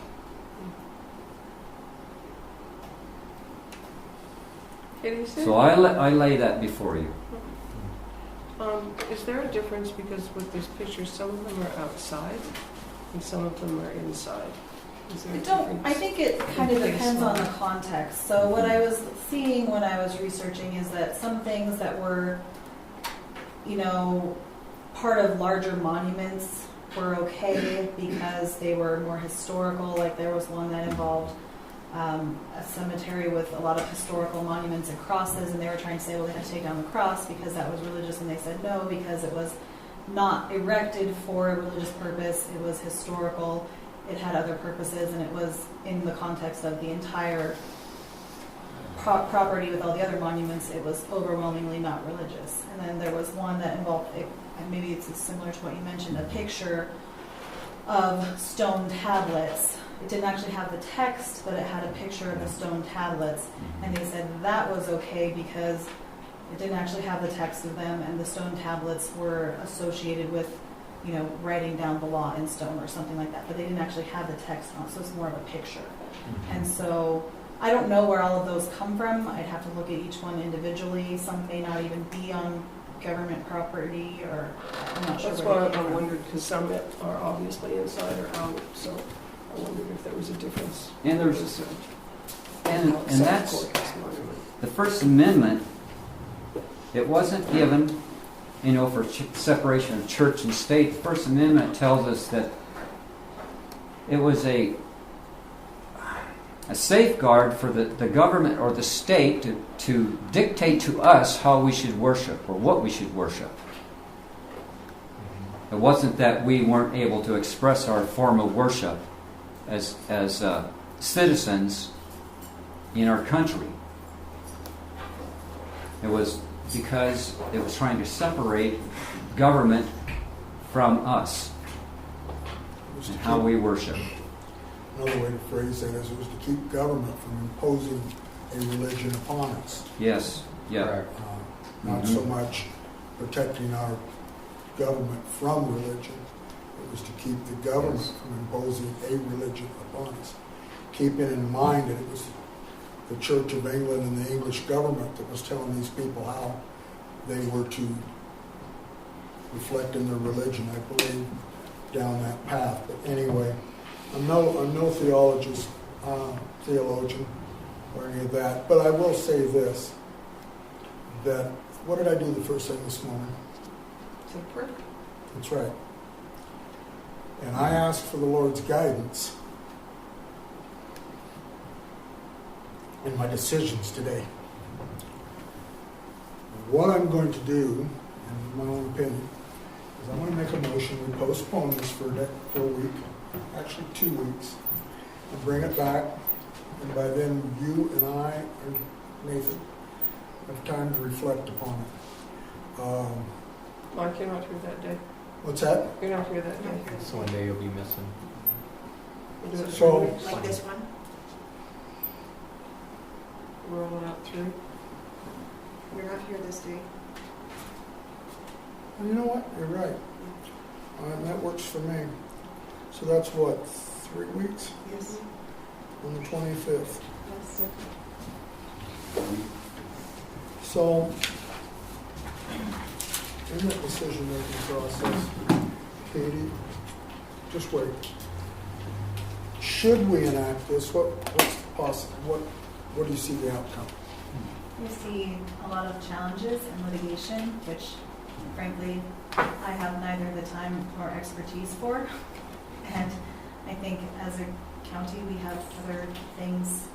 So I lay that before you. Is there a difference because with these pictures, some of them are outside and some of them are inside? Is there a difference? I think it kind of depends on the context. So what I was seeing when I was researching is that some things that were, part of larger monuments were okay because they were more historical. Like there was one that involved a cemetery with a lot of historical monuments and crosses, and they were trying to say, well, they had to take down the cross because that was religious, and they said no, because it was not erected for a religious purpose. It was historical. It had other purposes, and it was in the context of the entire property with all the other monuments. It was overwhelmingly not religious. And then there was one that involved, and maybe it's similar to what you mentioned, a picture of stone tablets. It didn't actually have the text, but it had a picture of the stone tablets. And they said that was okay because it didn't actually have the text of them, and the stone tablets were associated with, writing down the law in stone or something like that. But they didn't actually have the text on it, so it's more of a picture. And so I don't know where all of those come from. I'd have to look at each one individually. Some may not even be on government property, or I'm not sure. That's why I wondered, because some are obviously inside or out, so I wondered if there was a difference. And there's and that's the First Amendment. It wasn't given, for separation of church and state. The First Amendment tells us that it was a safeguard for the government or the state to dictate to us how we should worship or what we should worship. It wasn't that we weren't able to express our form of worship as citizens in our country. It was because it was trying to separate government from us and how we worship. Another way to phrase that is it was to keep government from imposing a religion upon us. Yes, yeah. Not so much protecting our government from religion. It was to keep the government from imposing a religion upon us. Keeping in mind that it was the Church of England and the English government that was telling these people how they were to reflect in their religion, I believe, down that path. But anyway, I'm no theologian or any of that, but I will say this, that what did I do the first thing this morning? Prayer. That's right. And I asked for the Lord's guidance in my decisions today. What I'm going to do, in my own opinion, is I'm going to make a motion. We postpone this for a week, actually 2 weeks, and bring it back. And by then, you and I, and Nathan, have time to reflect upon it. Mike, you're not here that day. What's that? You're not here that day. That's one day you'll be missing. We'll do it So- 3 weeks. Like this one? Roll it out through. You're not here this day. You know what? You're right. That works for me. So that's what, 3 weeks? Yes. On the 25th. So, in that decision-making process, Katie, just wait. Should we enact this? What's possible? What do you see the outcome? We see a lot of challenges and litigation, which frankly, I have neither the time nor expertise for. And I think as a county, we have other things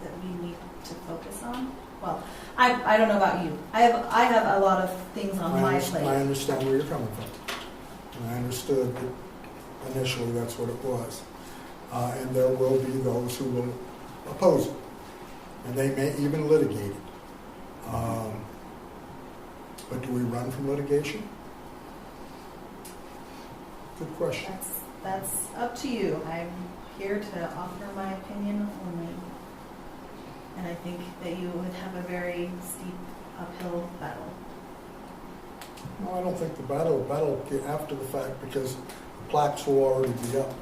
that we need to focus on. Well, I don't know about you. I have a lot of things on my plate. I understand where you're coming from. And I understood that initially that's what it was. And there will be those who will oppose it. And they may even litigate it. But do we run from litigation? Good question. That's up to you. I'm here to offer my opinion only. And I think that you would have a very steep uphill battle. No, I don't think the battle will get after the fact because the plaques will already be up.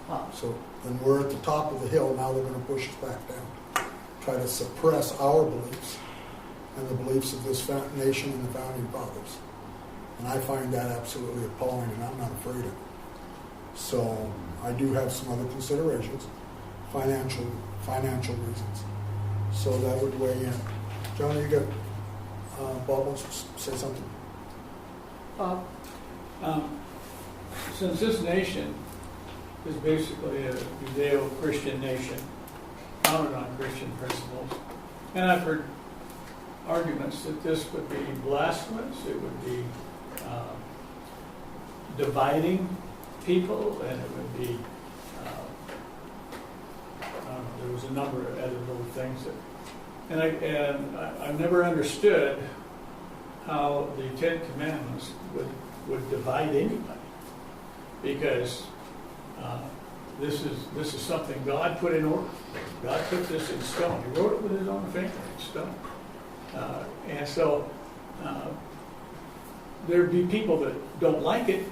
Well, So then we're at the top of the hill, now they're going to push us back down. Try to suppress our beliefs and the beliefs of this nation and the founding fathers. And I find that absolutely appalling, and I'm not afraid of it. So I do have some other considerations, financial reasons. So that would weigh in. John, you got, Bob wants to say something. Bob? Since this nation is basically a Judeo-Christian nation, founded on Christian principles, and I've heard arguments that this would be blasphemous, it would be dividing people, and it would be, there was a number of other little things that, and I've never understood how the Ten Commandments would divide anybody, because this is something God put in order. God put this in stone. He wrote it with his own finger in stone. And so there'd be people that don't like it,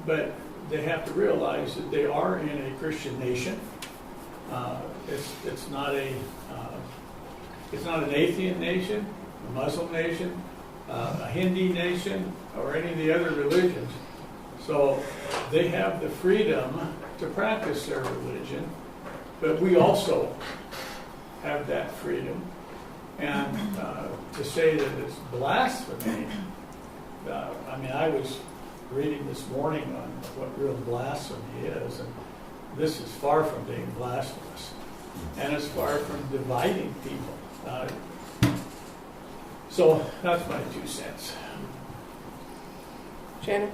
but they have to realize that they are in a Christian nation. It's not an atheist nation, a Muslim nation, a Hindi nation, or any of the other religions. So they have the freedom to practice their religion, but we also have that freedom. And to say that it's blasphemy, I was reading this morning on what real blasphemy is, and this is far from being blasphemous, and it's far from dividing people. So that's my 2 cents. Shannon?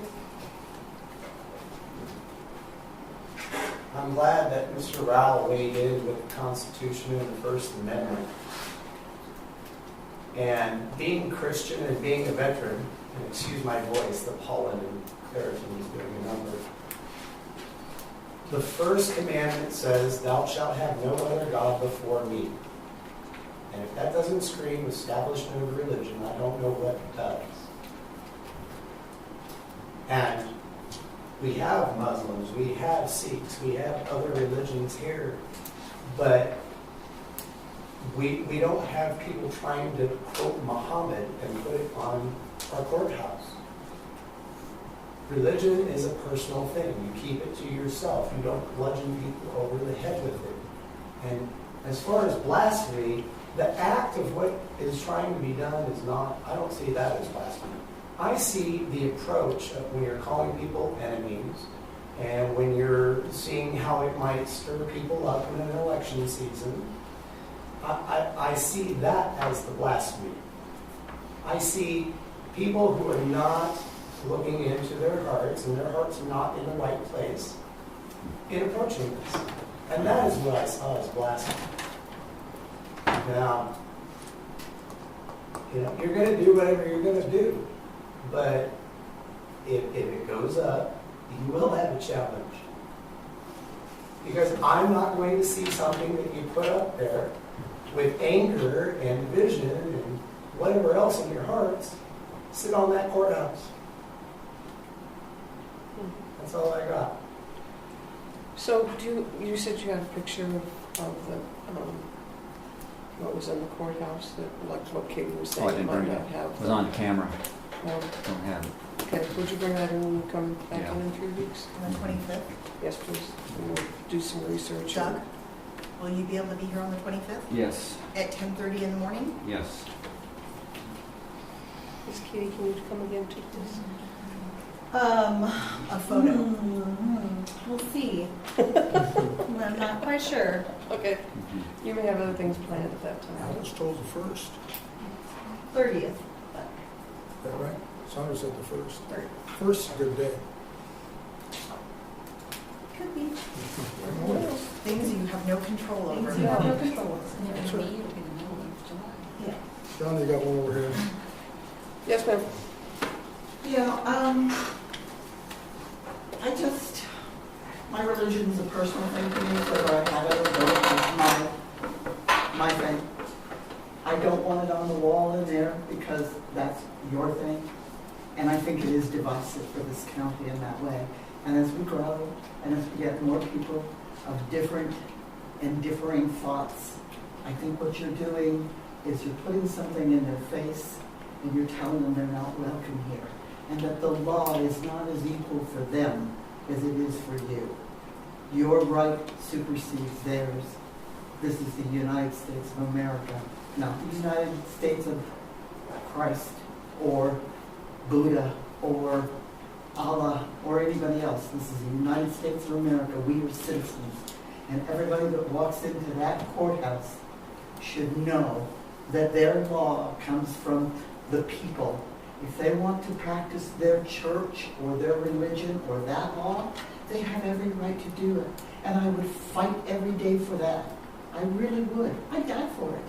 I'm glad that Mr. Rowell weighed in with the Constitution and the First Amendment. And being Christian and being a veteran, and excuse my voice, the pollen and Claritin is doing a number. The first commandment says, "Thou shalt have no other God before me." And if that doesn't scream establishment of religion, I don't know what does. And we have Muslims, we have Sikhs, we have other religions here, but we don't have people trying to quote Muhammad and put it on our courthouse. Religion is a personal thing. You keep it to yourself. You don't bludgeon people over the head with it. And as far as blasphemy, the act of what is trying to be done is not, I don't see that as blasphemy. I see the approach of when you're calling people enemies and when you're seeing how it might stir people up in an election season. I see that as the blasphemy. I see people who are not looking into their hearts, and their hearts are not in the right place, in approaching this. And that is what I saw as blasphemy. Now, you're going to do whatever you're going to do, but if it goes up, you will have a challenge. Because I'm not going to see something that you put up there with anger and division and whatever else in your hearts sit on that courthouse. That's all I got. So you said you had a picture of the, what was in the courthouse, that, like what Katie was Oh, I saying, didn't might bring it. not have. It was on camera. Oh, Don't have it. okay, would you bring that in and come back Yeah. in 3 weeks? On the 25th? Yes, please. And we'll do some research. Doug, will you be able to be here on the 25th Yes. at 10:30 in the morning? Yes. Miss Katie, can you come again to this? A photo. We'll see. I'm not quite sure. Okay, Mhm. you may have other things planned at that I time. was told the first. 30th. Is that right? Sandra said the first. First is a good day. Could be. Things you have no control over. Things you have no control over. That's right. Yeah. John, you got one over here. Yes, ma'am. Yeah, my religion's a personal thing to me, whether I have it or don't, it's my thing. I don't want it on the wall in there because that's your thing. And I think it is divisive for this county in that way. And as we grow, and as we get more people of different and differing thoughts, I think what you're doing is you're putting something in their face and you're telling them they're not welcome here. And that the law is not as equal for them as it is for you. Your right supersedes theirs. This is the United States of America, not the United States of Christ or Buddha or Allah or anybody else. This is the United States of America. We are citizens. And everybody that walks into that courthouse should know that their law comes from the people. If they want to practice their church or their religion or that law, they have every right to do it. And I would fight every day for that. I really would. I'd die for it.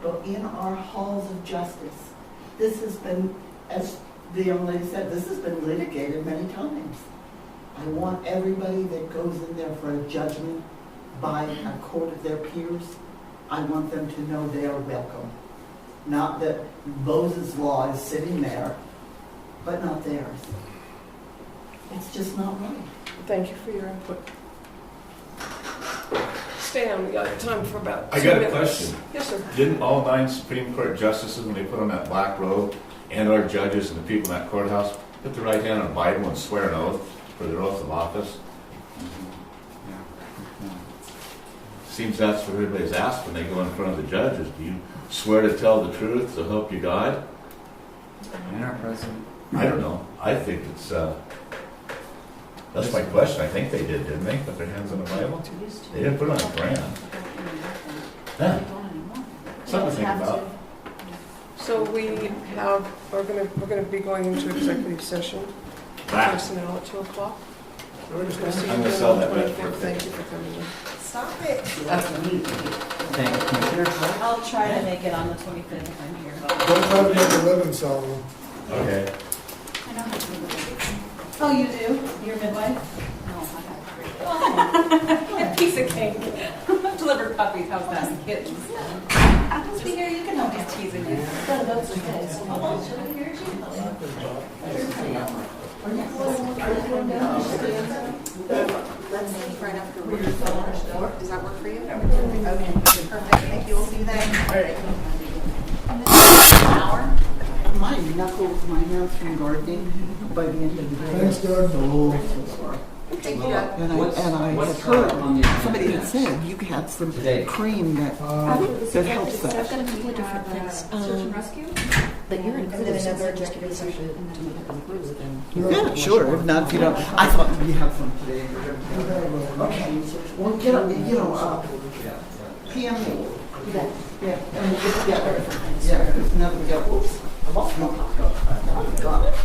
But in our halls of justice, this has been, as the young lady said, this has been litigated many times. I want everybody that goes in there for a judgment by a court of their peers, I want them to know they are welcome. Not that Moses' law is sitting there, but not theirs. It's just not right. Thank you for your input. Stan, we got time for about 2 I got a minutes. question. Yes, sir. Didn't all 9 Supreme Court justices, when they put on that black robe, and our judges and the people in that courthouse, put their right hand on a Bible and swear an oath for their oath of office? Seems that's what everybody's asked when they go in front of the judges. Do you swear to tell the truth, so help you God? And our president. I don't know. I think it's, that's my question. I think they didn't they? Put their hands on the Bible? They didn't put it on a Quran. Huh. Something to think about. So we're gonna be going into executive session. Personnel at 2:00. We're just gonna see I'm you gonna sell on the that red 24th. brick. Thank you for coming in. Stop it. Thank you, Commissioner. I'll try to make it on the 25th if I'm here. Don't try to make a living selling them. Okay. I know how to do it. Oh, you do? You're midwife? No, I got a piece of cake. Deliver puppies, how's that? And kittens. Just be here, you can help me teasing you. That's okay. Oh, should I hear Let's meet right after we're done. Does that work for you? Okay, perfect. Thank you. We'll see you then. All right. An hour? My knuckles, my hands from gardening by the end of the day. Thanks, Doug. Thank you, Doug. And I had heard, somebody had said you had some cream that helps that. I've got a couple of different things. Search and rescue? But you're And then included, another so just give me executive something session. to include and. Yeah, sure. If not, if you don't, I thought we have some today. Okay. Well, get up, PM. Yeah, and we'll get together. Yeah, there's another, oops, I lost my, got it.